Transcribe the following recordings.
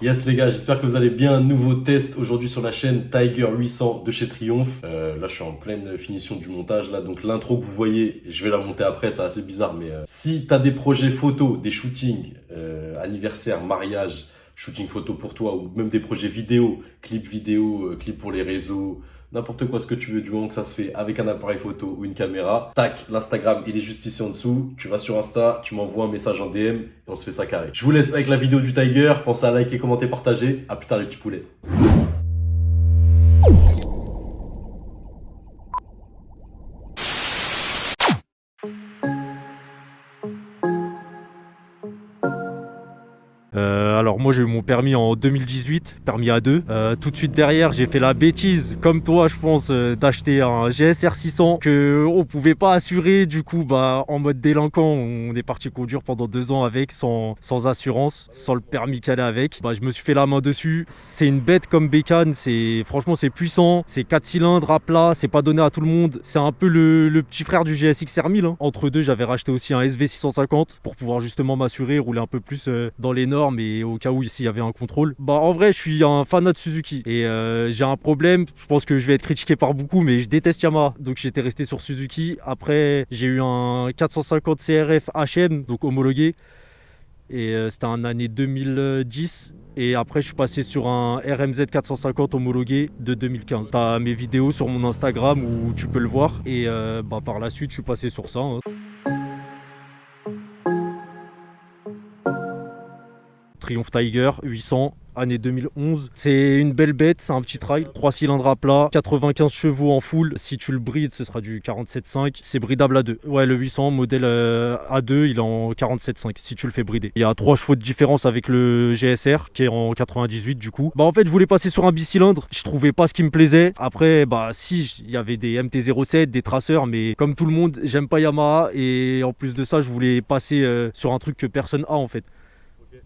Yes les gars, j'espère que vous allez bien. Nouveau test aujourd'hui sur la chaîne Tiger 800 de chez Triumph. Là je suis en pleine finition du montage là, donc l'intro que vous voyez, je vais la monter après, c'est assez bizarre, mais si t'as des projets photos, des shootings, anniversaire, mariage, shooting photo pour toi, ou même des projets vidéo, clips pour les réseaux, n'importe quoi ce que tu veux, du moment que ça se fait avec un appareil photo ou une caméra, tac, l'Instagram il est juste ici en dessous, tu vas sur Insta, tu m'envoies un message en DM et on se fait ça carré. Je vous laisse avec la vidéo du Tiger, pensez à liker, commenter, partager, à plus tard les petits poulets. Alors moi j'ai eu mon permis en 2018, permis A2. Tout de suite derrière j'ai fait la bêtise, comme toi je pense, d'acheter un GSR 600 que on pouvait pas assurer. Du coup en mode délinquant on est parti conduire pendant 2 ans avec, sans assurance, sans le permis qu'elle allait avec. Je me suis fait la main dessus. C'est une bête comme bécane, franchement c'est puissant, c'est 4 cylindres à plat, c'est pas donné à tout le monde. C'est un peu le petit frère du GSX R1000 hein. Entre deux j'avais racheté aussi un SV 650 pour pouvoir justement m'assurer, rouler un peu plus dans les normes et au cas où s'il y avait un contrôle. En vrai je suis un fanat de Suzuki et j'ai un problème, je pense que je vais être critiqué par beaucoup, mais je déteste Yamaha, donc j'étais resté sur Suzuki. Après j'ai eu un 450 CRF HM, donc homologué, et c'était en année 2010. Et après je suis passé sur un RMZ 450 homologué de 2015. T'as mes vidéos sur mon Instagram où tu peux le voir. Et par la suite je suis passé sur ça hein. Triumph Tiger 800, année 2011. C'est une belle bête, c'est un petit trail, 3 cylindres à plat, 95 chevaux en full. Si tu le brides, ce sera du 47.5. C'est bridable à 2. Ouais, le 800 modèle A2, il est en 47.5 si tu le fais brider. Il y a 3 chevaux de différence avec le GSR qui est en 98 du coup. En fait, je voulais passer sur un bicylindre, je trouvais pas ce qui me plaisait. Après, si, il y avait des MT-07, des traceurs, mais comme tout le monde, j'aime pas Yamaha et en plus de ça, je voulais passer sur un truc que personne a en fait.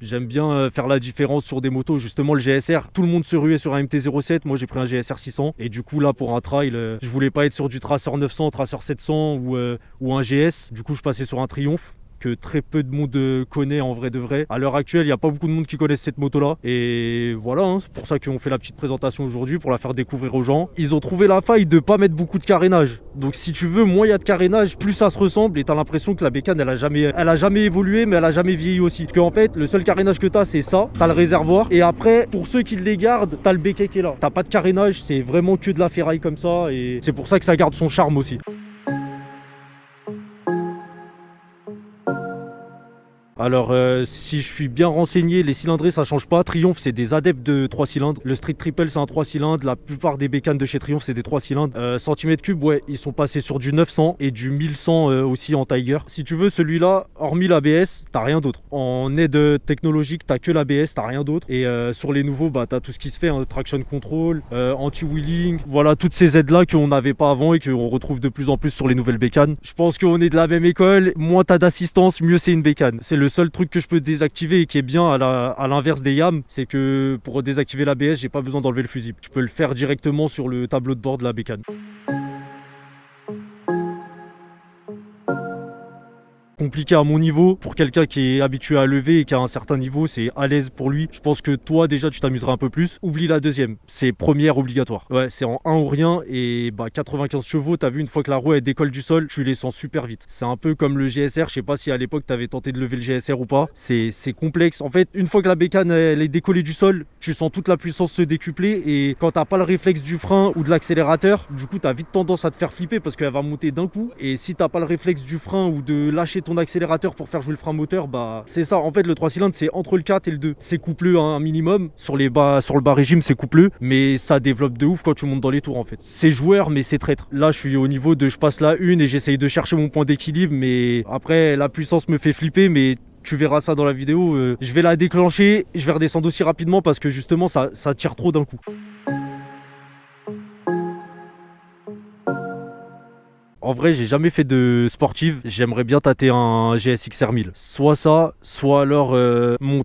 J'aime bien faire la différence sur des motos, justement le GSR, tout le monde se ruait sur un MT-07, moi j'ai pris un GSR 600 et du coup là pour un trail, je voulais pas être sur du Tracer 900, Tracer 700 ou un GS, du coup je passais sur un Triumph que très peu de monde connaît en vrai de vrai. À l'heure actuelle, il n'y a pas beaucoup de monde qui connaissent cette moto-là. Et voilà, hein, c'est pour ça qu'on fait la petite présentation aujourd'hui, pour la faire découvrir aux gens. Ils ont trouvé la faille de pas mettre beaucoup de carénage. Donc si tu veux, moins il y a de carénage, plus ça se ressemble. Et t'as l'impression que la bécane, elle a jamais évolué, mais elle a jamais vieilli aussi. Parce qu'en fait, le seul carénage que t'as, c'est ça. T'as le réservoir. Et après, pour ceux qui les gardent, t'as le béquet qui est là. T'as pas de carénage, c'est vraiment que de la ferraille comme ça. Et c'est pour ça que ça garde son charme aussi. Alors si je suis bien renseigné, les cylindrées ça change pas. Triumph c'est des adeptes de 3 cylindres. Le Street Triple c'est un 3 cylindres. La plupart des bécanes de chez Triumph c'est des 3 cylindres. Centimètres cubes, ouais, ils sont passés sur du 900 et du 1100 aussi en Tiger. Si tu veux celui-là, hormis l'ABS, t'as rien d'autre. En aide technologique, t'as que l'ABS, t'as rien d'autre. Et sur les nouveaux, t'as tout ce qui se fait, hein, traction control, anti-wheeling. Voilà, toutes ces aides là qu'on n'avait pas avant et qu'on retrouve de plus en plus sur les nouvelles bécanes. Je pense qu'on est de la même école. Moins t'as d'assistance, mieux c'est une bécane. C'est le seul truc que je peux désactiver et qui est bien à l'inverse des YAM, c'est que pour désactiver l'ABS, j'ai pas besoin d'enlever le fusible. Je peux le faire directement sur le tableau de bord de la bécane. Compliqué à mon niveau, pour quelqu'un qui est habitué à lever et qui a un certain niveau, c'est à l'aise pour lui. Je pense que toi déjà tu t'amuseras un peu plus. Oublie la deuxième, c'est première obligatoire. Ouais, c'est en 1 ou rien et 95 chevaux, t'as vu, une fois que la roue elle décolle du sol, tu les sens super vite. C'est un peu comme le GSR, je sais pas si à l'époque t'avais tenté de lever le GSR ou pas. C'est complexe. En fait, une fois que la bécane elle est décollée du sol, tu sens toute la puissance se décupler et quand t'as pas le réflexe du frein ou de l'accélérateur, du coup t'as vite tendance à te faire flipper parce qu'elle va monter d'un coup. Et si t'as pas le réflexe du frein ou de lâcher ton accélérateur pour faire jouer le frein moteur, c'est ça. En fait, le 3 cylindres, c'est entre le 4 et le 2. C'est coupleux un minimum. Sur le bas régime, c'est coupleux, mais ça développe de ouf quand tu montes dans les tours en fait. C'est joueur, mais c'est traître. Là, je suis au niveau de je passe la une et j'essaye de chercher mon point d'équilibre, mais après, la puissance me fait flipper, mais tu verras ça dans la vidéo. Je vais la déclencher, je vais redescendre aussi rapidement parce que justement, ça tire trop d'un coup. En vrai, j'ai jamais fait de sportive. J'aimerais bien tâter un GS XR 1000. Soit ça, soit alors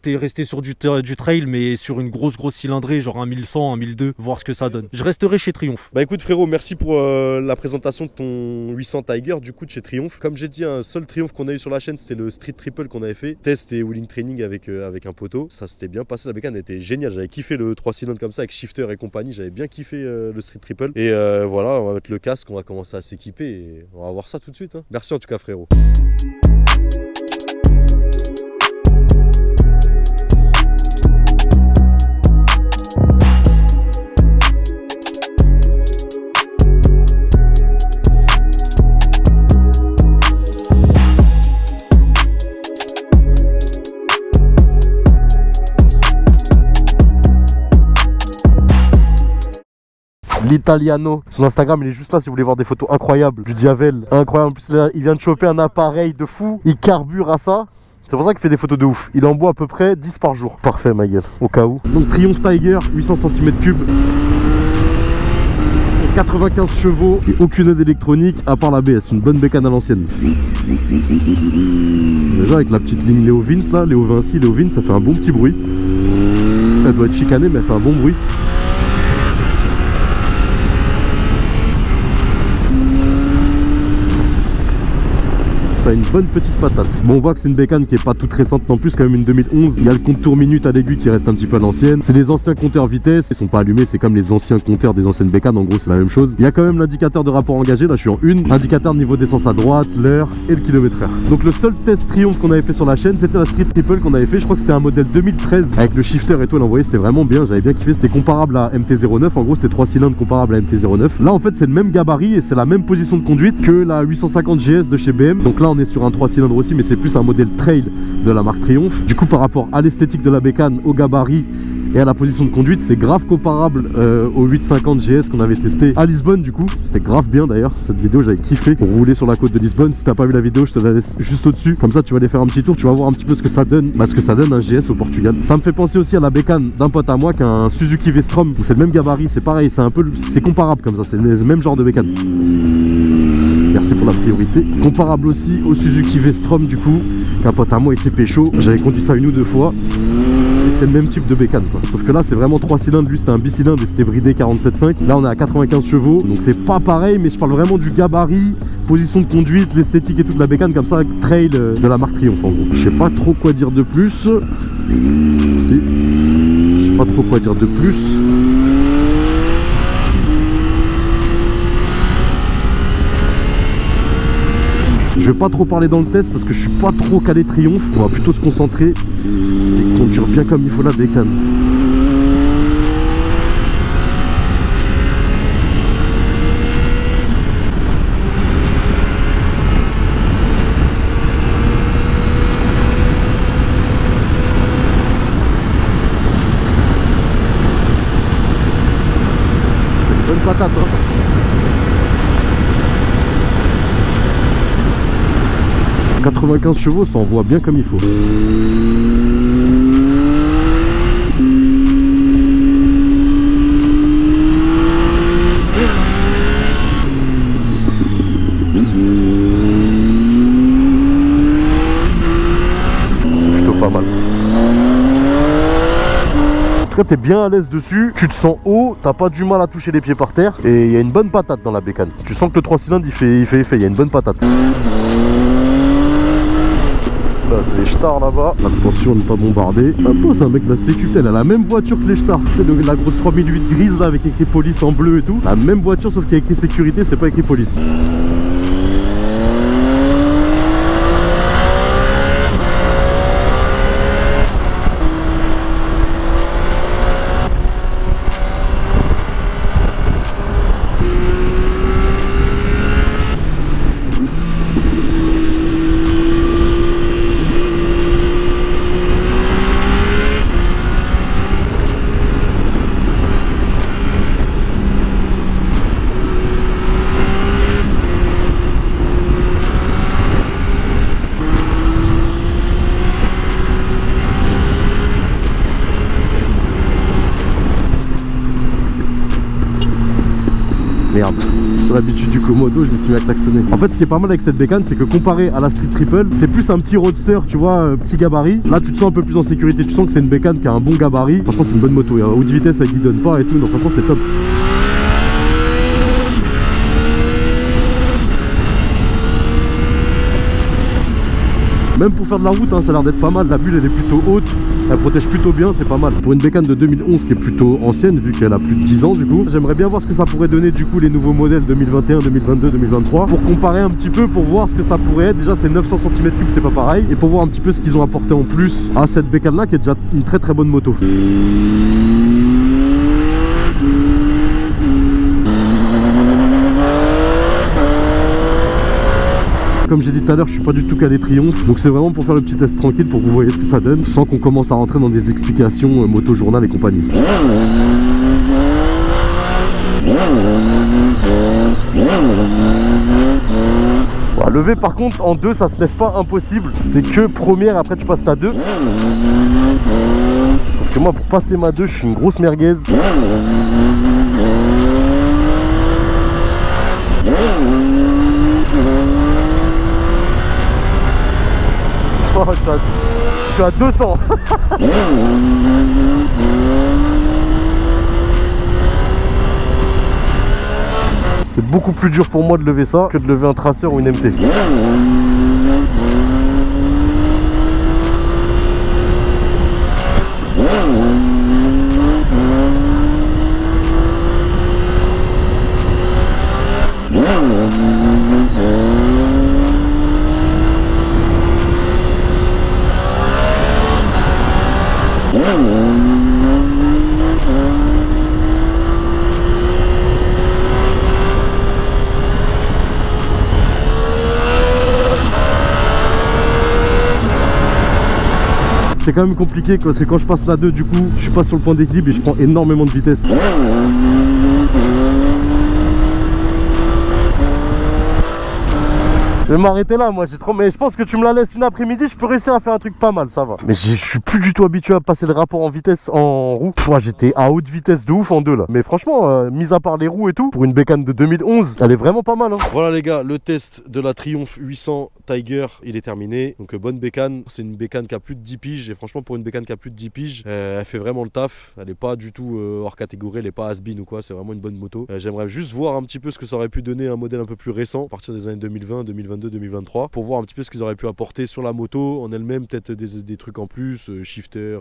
rester sur du trail, mais sur une grosse cylindrée, genre un 1100, un 1002, voir ce que ça donne. Je resterai chez Triumph. Bah écoute frérot, merci pour la présentation de ton 800 Tiger du coup de chez Triumph. Comme j'ai dit, un seul triomphe qu'on a eu sur la chaîne, c'était le Street Triple qu'on avait fait. Test et wheeling training avec un poteau. Ça s'était bien passé, la bécane était géniale. J'avais kiffé le 3 cylindres comme ça avec shifter et compagnie. J'avais bien kiffé le Street Triple. Et voilà, on va mettre le casque, on va commencer à s'équiper et on va voir ça tout de suite. Hein. Merci en tout cas frérot. L'Italiano. Son Instagram, il est juste là si vous voulez voir des photos incroyables du Diavel. Incroyable. En plus, là, il vient de choper un appareil de fou. Il carbure à ça. C'est pour ça qu'il fait des photos de ouf. Il en boit à peu près 10 par jour. Parfait, ma gueule. Au cas où. Donc, Triumph Tiger, 800 cm3. 95 chevaux et aucune aide électronique à part l'ABS. Une bonne bécane à l'ancienne. Déjà, avec la petite ligne Léo Vince là, Léo Vinci, Léo Vince, ça fait un bon petit bruit. Elle doit être chicanée, mais elle fait un bon bruit. Ça a une bonne petite patate. Bon, on voit que c'est une bécane qui est pas toute récente non plus, quand même une 2011. Il y a le compteur minute à l'aiguille qui reste un petit peu à l'ancienne. C'est les anciens compteurs vitesse, ils sont pas allumés, c'est comme les anciens compteurs des anciennes bécanes, en gros c'est la même chose. Il y a quand même l'indicateur de rapport engagé, là je suis en une. Indicateur de niveau d'essence à droite, l'heure et le kilomètre heure. Donc le seul test Triumph qu'on avait fait sur la chaîne, c'était la Street Triple qu'on avait fait. Je crois que c'était un modèle 2013 avec le shifter et tout, là, vous voyez, c'était vraiment bien. J'avais bien kiffé, c'était comparable à MT-09. En gros, c'était 3 cylindres comparable à MT-09. Là en fait, c'est le même gabarit et c'est la même position de conduite que la 850 GS de chez BM. Donc là, on est sur un 3 cylindres aussi, mais c'est plus un modèle trail de la marque Triumph. Du coup, par rapport à l'esthétique de la bécane, au gabarit et à la position de conduite, c'est grave comparable au 850 GS qu'on avait testé à Lisbonne. Du coup, c'était grave bien d'ailleurs. Cette vidéo, j'avais kiffé. On roulait sur la côte de Lisbonne. Si t'as pas vu la vidéo, je te la laisse juste au-dessus. Comme ça, tu vas aller faire un petit tour. Tu vas voir un petit peu ce que ça donne. Ce que ça donne un GS au Portugal. Ça me fait penser aussi à la bécane d'un pote à moi qui a un Suzuki V-Strom. C'est le même gabarit. C'est pareil. C'est comparable comme ça. C'est le même genre de bécane. Merci pour la priorité. Comparable aussi au Suzuki V-Strom du coup, qu'un pote à moi il s'est pécho. J'avais conduit ça une ou deux fois. Et c'est le même type de bécane quoi. Sauf que là c'est vraiment 3 cylindres, lui c'était un bicylindre et c'était bridé 47.5. Là on est à 95 chevaux. Donc c'est pas pareil, mais je parle vraiment du gabarit, position de conduite, l'esthétique et toute la bécane comme ça, trail de la marque Triumph en gros. Je sais pas trop quoi dire de plus. Si. Je sais pas trop quoi dire de plus. Je vais pas trop parler dans le test parce que je suis pas trop calé Triumph. On va plutôt se concentrer et conduire bien comme il faut la bécane. C'est une bonne patate hein. 95 chevaux, ça envoie bien comme il faut. C'est plutôt pas mal. En tout cas, t'es bien à l'aise dessus, tu te sens haut, t'as pas du mal à toucher les pieds par terre et il y a une bonne patate dans la bécane. Tu sens que le 3 cylindres il fait effet, il y a une bonne patate. C'est les stars là-bas. Attention à ne pas bombarder. Ah, c'est un mec de la sécurité. Elle a la même voiture que les stars. C'est la grosse 3008 grise là avec écrit police en bleu et tout. La même voiture sauf qu'il y a écrit sécurité, c'est pas écrit police. merde. L'habitude du Komodo, je me suis mis à klaxonner. En fait, ce qui est pas mal avec cette bécane, c'est que comparé à la Street Triple, c'est plus un petit roadster, tu vois, petit gabarit. Là, tu te sens un peu plus en sécurité. Tu sens que c'est une bécane qui a un bon gabarit. Franchement, c'est une bonne moto. À haute vitesse, elle guidonne pas et tout. Donc, franchement, c'est top. Même pour faire de la route, hein, ça a l'air d'être pas mal. La bulle, elle est plutôt haute. Elle protège plutôt bien, c'est pas mal. Pour une bécane de 2011 qui est plutôt ancienne, vu qu'elle a plus de 10 ans du coup, j'aimerais bien voir ce que ça pourrait donner du coup les nouveaux modèles 2021, 2022, 2023. Pour comparer un petit peu, pour voir ce que ça pourrait être. Déjà, c'est 900 cm3, c'est pas pareil. Et pour voir un petit peu ce qu'ils ont apporté en plus à cette bécane là, qui est déjà une très très bonne moto. Comme j'ai dit tout à l'heure, je suis pas du tout calé Triumph, donc c'est vraiment pour faire le petit test tranquille pour que vous voyez ce que ça donne, sans qu'on commence à rentrer dans des explications moto journal et compagnie. Voilà, lever par contre en 2 ça se lève pas impossible, c'est que première, après tu passes ta 2. Sauf que moi pour passer ma 2 je suis une grosse merguez. Oh, je suis à 200. C'est beaucoup plus dur pour moi de lever ça que de lever un traceur ou une MT. C'est quand même compliqué parce que quand je passe la 2 du coup je suis pas sur le point d'équilibre et je prends énormément de vitesse. Je vais m'arrêter là, moi j'ai trop. Mais je pense que tu me la laisses une après-midi, je peux réussir à faire un truc pas mal, ça va. Mais je suis plus du tout habitué à passer le rapport en vitesse en roue. Moi j'étais à haute vitesse de ouf en 2 là. Mais franchement, mis à part les roues et tout, pour une bécane de 2011, elle est vraiment pas mal. Hein. Voilà les gars, le test de la Triumph 800 Tiger, il est terminé. Donc bonne bécane, c'est une bécane qui a plus de 10 piges. Et franchement pour une bécane qui a plus de 10 piges, elle fait vraiment le taf. Elle est pas du tout hors catégorie, elle est pas has-been ou quoi, c'est vraiment une bonne moto. J'aimerais juste voir un petit peu ce que ça aurait pu donner un modèle un peu plus récent, à partir des années 2020, 2022, 2023, pour voir un petit peu ce qu'ils auraient pu apporter sur la moto en elle-même, peut-être des trucs en plus, shifter,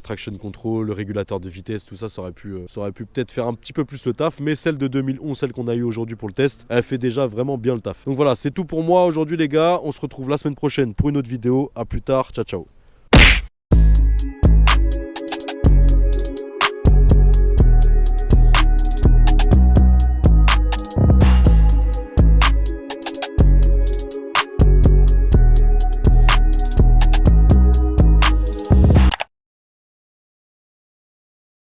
traction control, régulateur de vitesse, tout ça, ça aurait pu peut-être faire un petit peu plus le taf, mais celle de 2011, celle qu'on a eu aujourd'hui pour le test, elle fait déjà vraiment bien le taf. Donc voilà, c'est tout pour moi aujourd'hui les gars, on se retrouve la semaine prochaine pour une autre vidéo, à plus tard, ciao ciao.